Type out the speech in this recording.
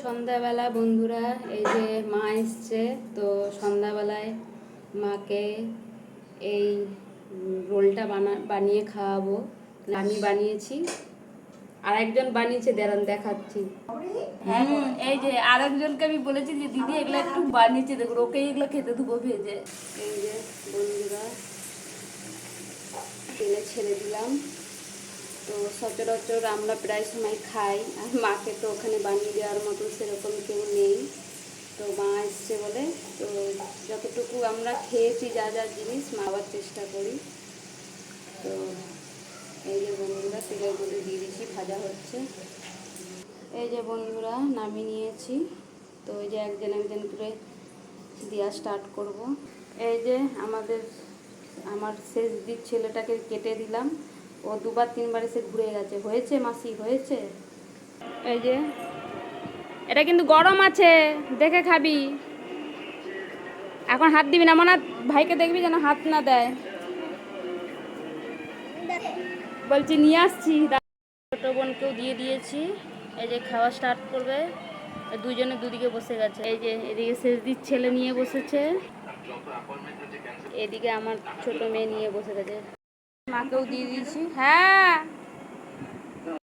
সন্ধ্যাবেলা বন্ধুরা, এই যে মা এসছে, তো সন্ধ্যাবেলায় মাকে এই রোলটা বানিয়ে খাওয়াবো। আমি বানিয়েছি, আর একজন বানিয়েছে, দেখাচ্ছি। হ্যাঁ, এই যে আরেকজনকে আমি বলেছি যে দিদি এগুলো একটু বানিয়েছে, দেখো ওকে এগুলো খেতে দেবো ভেজে। এই যে বন্ধুরা, তেলে ছেড়ে দিলাম। তো সচরাচর আমরা প্রায় সময় খাই, আর মাকে তো ওখানে বানিয়ে দেওয়ার মতো সেরকম কেউ নেই। তো মা এসছে বলে, তো যতটুকু আমরা খেয়েছি যা যা জিনিস মাওয়ার চেষ্টা করি। তো এই যে বন্ধুরা, তেলের মধ্যে দিয়ে দিচ্ছি, ভাজা হচ্ছে। এই যে বন্ধুরা, নামিয়ে নিয়েছি। তো এই যে একজন একজন করে দেওয়া স্টার্ট করব। এই যে আমার শেষ দিক ছেলেটাকে কেটে দিলাম। ও দুবার তিনবার এসে ঘুরে গেছে। হয়েছে মাসি, হয়েছে? এই যে এটা কিন্তু গরম আছে, দেখে খাবি। এখন হাত দিবি না, মনে ভাইকে দেখবি যেন হাত না দেয়। বলছি নিয়ে আসছি। ছোটো বোনকেও দিয়ে দিয়েছি। এই যে খাওয়া স্টার্ট করবে। দুজনে দুদিকে বসে গেছে। এই যে এদিকে শেষদির ছেলে নিয়ে বসেছে, এদিকে আমার ছোট মেয়ে নিয়ে বসে গেছে। মাকেও দিয়ে দিয়েছি। হ্যাঁ,